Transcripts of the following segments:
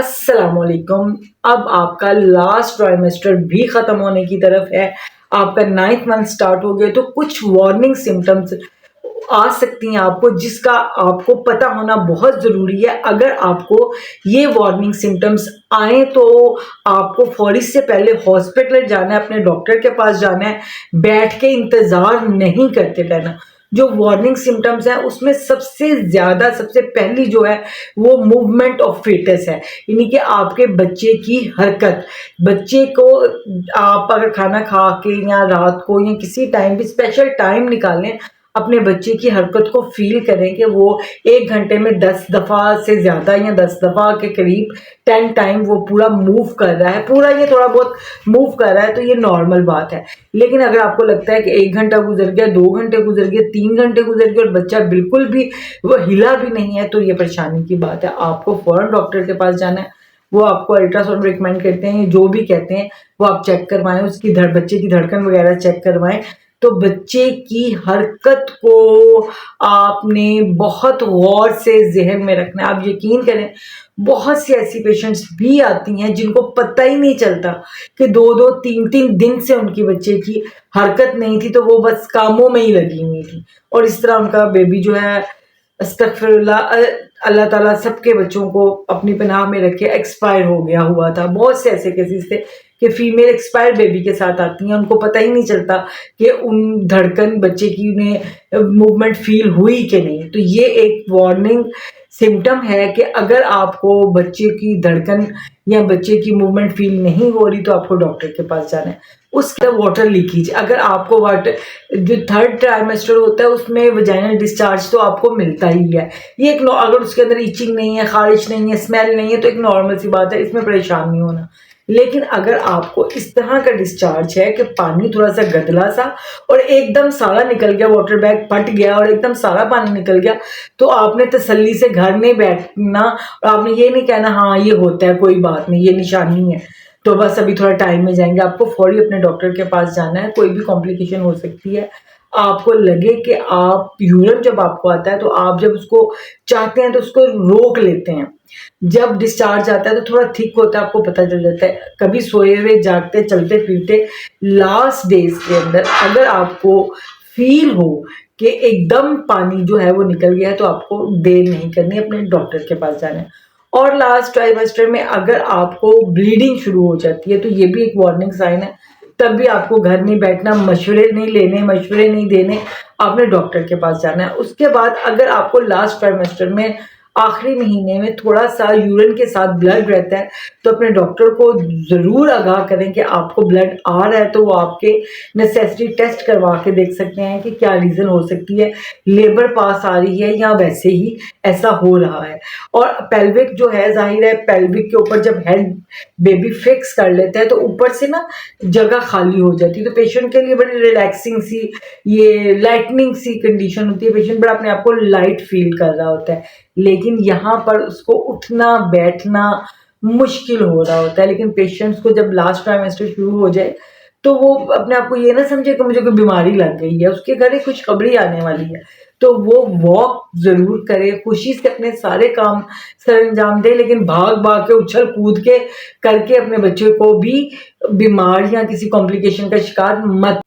अस्सलामुअलैकुम। अब आपका लास्ट ट्राइमेस्टर भी खत्म होने की तरफ है। आपका 9th मंथ स्टार्ट हो गया, तो कुछ वार्निंग सिम्टम्स आ सकती हैं आपको, जिसका आपको पता होना बहुत जरूरी है। अगर आपको ये वार्निंग सिम्टम्स आए तो आपको फौरी से पहले हॉस्पिटल जाना है, अपने डॉक्टर के पास जाना है। बैठ के इंतजार नहीं करते रहना। जो वार्निंग सिम्टम्स है उसमें सबसे ज्यादा सबसे पहली जो है वो मूवमेंट ऑफ fetus है, यानी कि आपके बच्चे की हरकत। बच्चे को आप अगर खाना खा के या रात को या किसी टाइम भी स्पेशल टाइम निकालें, अपने बच्चे की हरकत को फील करें कि वो 1 घंटे में 10 दफा से ज्यादा या 10 दफा के करीब 10 टाइम वो पूरा मूव कर रहा है, पूरा ये थोड़ा बहुत मूव कर रहा है, तो ये नॉर्मल बात है। लेकिन अगर आपको लगता है कि 1 घंटा गुजर गया, 2 घंटे गुजर गए, 3 घंटे गुजर गए और बच्चा बिल्कुल भी वो हिला भी नहीं है, तो ये परेशानी की बात है। आपको फौरन डॉक्टर के पास जाना है। वो आपको अल्ट्रासाउंड रिकमेंड करते हैं, जो भी कहते हैं वो आप चेक करवाएं, उसकी बच्चे की धड़कन वगैरह चेक करवाएं। तो बच्चे की हरकत को आपने बहुत गौर से जहन में रखना है। आप यकीन करें, बहुत सी ऐसी पेशेंट्स भी आती हैं जिनको पता ही नहीं चलता कि 2-2 3-3 दिन से उनकी बच्चे की हरकत नहीं थी, तो वो बस कामों में ही लगी हुई थी और इस तरह उनका बेबी जो है, अस्तगफिरुल्लाह, अल्लाह ताला सबके बच्चों को अपनी पनाह में रखे, एक्सपायर हो गया हुआ था। बहुत से ऐसे केसेस थे कि फीमेल एक्सपायर बेबी के साथ आती हैं, उनको पता ही नहीं चलता कि उन धड़कन बच्चे की उन्हें मूवमेंट फील हुई कि नहीं। तो ये एक वार्निंग सिम्टम है कि अगर आपको बच्चे की धड़कन या बच्चे की मूवमेंट फील नहीं हो रही तो आपको डॉक्टर के पास जाना है। उसके बाद वाटर लीकेज, अगर आपको वाटर जो 3rd ट्राइमेस्टर होता है उसमें वजाइनल डिस्चार्ज तो आपको मिलता ही है। ये एक अगर उसके अंदर इचिंग नहीं है, खारिश नहीं है, स्मेल नहीं है, तो एक नॉर्मल सी बात है, इसमें परेशान नहीं होना। लेकिन अगर आपको इस तरह का डिस्चार्ज है कि पानी थोड़ा सा गदला सा और एकदम सारा निकल गया, वाटर बैग फट गया और एकदम सारा पानी निकल गया, तो आपने तसल्ली से घर नहीं बैठना और आपने ये नहीं कहना हाँ ये होता है, कोई बात नहीं, ये निशानी है, तो बस अभी थोड़ा टाइम में जाएंगे। आपको फौरी अपने डॉक्टर के पास जाना है। कोई भी कॉम्प्लिकेशन हो सकती है। आपको लगे कि आप यूरिन जब आपको आता है तो आप जब उसको चाहते हैं तो उसको रोक लेते हैं। जब डिस्चार्ज आता है तो थोड़ा थिक होता है, आपको पता चल जाता है। कभी सोए हुए जागते चलते फिरते लास्ट डेज के अंदर अगर आपको फील हो कि एकदम पानी जो है वो निकल गया है, तो आपको देर नहीं करनी, अपने डॉक्टर के पास जाना है। और लास्ट ट्राइमेस्टर में अगर आपको ब्लीडिंग शुरू हो जाती है तो ये भी एक वार्निंग साइन है। तब भी आपको घर नहीं बैठना, मशवरे नहीं लेने, मशवरे नहीं देने, आपने डॉक्टर के पास जाना है। उसके बाद अगर आपको लास्ट ट्राइमेस्टर में आखिरी महीने में थोड़ा सा यूरिन के साथ ब्लड रहता है, तो अपने डॉक्टर को जरूर आगाह करें कि आपको ब्लड आ रहा है, तो वो आपके नेसेसिटी टेस्ट करवा के देख सकते हैं कि क्या रीजन हो सकती है, लेबर पास आ रही है या वैसे ही ऐसा हो रहा है। और पेल्विक जो है, जाहिर है पेल्विक के ऊपर जब हेड बेबी फिक्स कर लेता है तो ऊपर से ना जगह खाली हो जाती है, तो पेशेंट के लिए बड़ी रिलैक्सिंग सी, ये लाइटनिंग सी कंडीशन होती है। पेशेंट बड़ा अपने आप को लाइट फील कर रहा होता है, लेकिन यहाँ पर उसको उठना बैठना मुश्किल हो रहा होता है। लेकिन पेशेंट्स को जब लास्ट ट्राइमेस्टर शुरू हो जाए तो वो अपने आप को ये ना समझे कि मुझे कोई बीमारी लग गई है, उसके घर एक खुशखबरी आने वाली है, तो वो वॉक जरूर करे, खुशी से अपने सारे काम सर अंजाम दे, लेकिन भाग भाग के उछल कूद के करके अपने बच्चे को भी बीमार या किसी कॉम्प्लिकेशन का शिकार मत।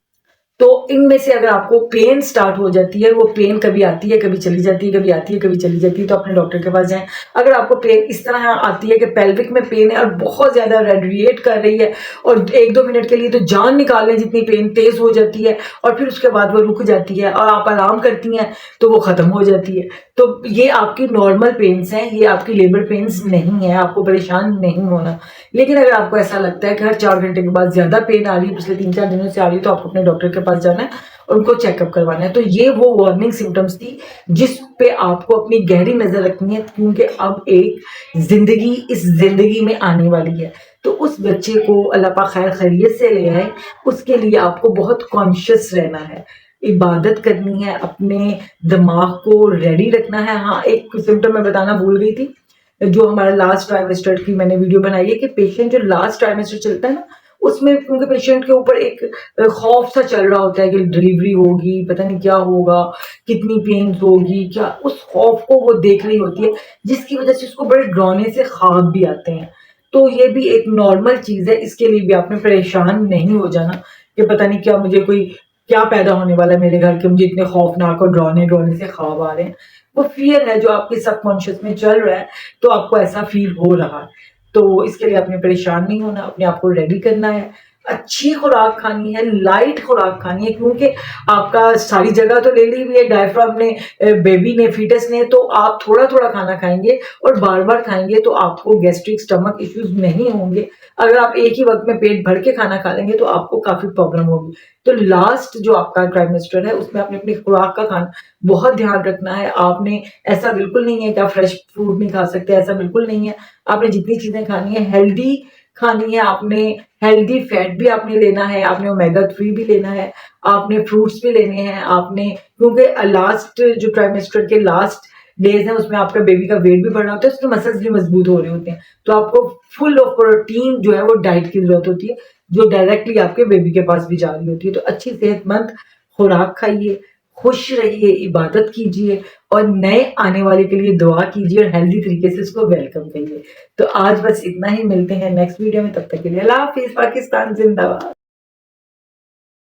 तो इनमें से अगर आपको पेन स्टार्ट हो जाती है, वो पेन कभी आती है कभी चली जाती है, कभी आती है कभी चली जाती है, तो अपने डॉक्टर के पास जाएं। अगर आपको पेन इस तरह आती है कि पेल्विक में पेन है और बहुत ज्यादा रेडिएट कर रही है और 1-2 मिनट के लिए तो जान निकालने जितनी पेन तेज हो जाती है और फिर उसके बाद वो रुक जाती है और आप आराम करती हैं तो वो खत्म हो जाती है, तो ये आपकी नॉर्मल पेन्स हैं, ये आपकी लेबर पेन्स नहीं है, आपको परेशान नहीं होना। लेकिन अगर आपको ऐसा लगता है कि हर 4 घंटे के बाद ज्यादा पेन आ रही है, पिछले 3-4 दिनों से आ रही है, तो आपको अपने डॉक्टर के पास जाना है और उनको चेकअप करवाना है। तो ये वो वार्निंग सिम्टम्स थी जिस पे आपको अपनी गहरी नजर रखनी है, क्योंकि अब एक जिंदगी इस जिंदगी में आने वाली है। तो उस बच्चे को अल्लाह पाक खैर खैरियत से ले आए, उसके लिए आपको बहुत कॉन्शियस रहना है, इबादत करनी है, अपने दिमाग को रेडी रखना है। हाँ, एक सिम्टम मैं बताना भूल गई थी, जो हमारा लास्ट ट्राइमेस्टर की मैंने वीडियो बनाई है कि पेशेंट जो लास्ट ट्राइमेस्टर चलता है ना, उसमें क्योंकि पेशेंट के ऊपर एक खौफ सा चल रहा होता है कि डिलीवरी होगी, पता नहीं क्या होगा, कितनी पेन्स होगी, क्या उस खौफ को वो देख रही होती है, जिसकी वजह से उसको बड़े डरावने से ख्वाब भी आते हैं। तो ये भी एक नॉर्मल चीज़ है, इसके लिए भी आपने परेशान नहीं हो जाना कि पता नहीं क्या मुझे कोई क्या पैदा होने वाला है मेरे घर के, मुझे इतने खौफनाक और डरावने से ख्वाब आ रहे हैं। वो फ़ियर है जो आपके सबकॉन्शियस में चल रहा है, तो आपको ऐसा फ़ील हो रहा है। तो इसके लिए आपने परेशान नहीं होना, अपने आप को रेडी करना है, अच्छी खुराक खानी है, लाइट खुराक खानी है, क्योंकि आपका सारी जगह तो ले ली हुई है डायफ्राम ने, बेबी ने, फीटस ने, तो आप थोड़ा-थोड़ा खाना खाएँगे और बार-बार खाएँगे तो आपको गैस्ट्रिक स्टमक इश्यूज़ नहीं होंगे। अगर आप एक ही वक़्त में पेट भर के खाना खा लेंगे तो आपको काफ़ी प्रॉब्लम होगी। तो लास्ट जो आपका ट्राइमेस्टर है उसमें आपने अपनी खुराक का बहुत ध्यान रखना है। आपने ऐसा बिल्कुल नहीं है कि आप फ्रेश फूड नहीं खा सकते, ऐसा बिल्कुल नहीं है। आपने जितनी चीज़ें खानी है हेल्दी खानी है, आपने हेल्दी फैट भी आपने लेना है, आपने ओमेगा 3 भी लेना है, आपने फ्रूट्स भी लेने हैं, आपने क्योंकि लास्ट जो ट्राइमेस्टर के लास्ट डेज़ हैं उसमें आपका बेबी का वेट भी बढ़ रहा होता है, उसके मसल्स भी मजबूत हो रहे होते हैं। तो आपको फुल ऑफ प्रोटीन जो है वो डाइट की ज़रूरत होती है, जो डायरेक्टली आपके बेबी के पास भी जा रही होती है। तो अच्छी सेहतमंद खुराक खाइए, खुश रहिए, इबादत कीजिए और नए आने वाले के लिए दुआ कीजिए और हेल्दी तरीके से उसको वेलकम करिए। तो आज बस इतना ही, मिलते हैं नेक्स्ट वीडियो में, तब तक के लिए अल्लाह हाफ़िज़। पाकिस्तान ज़िंदाबाद।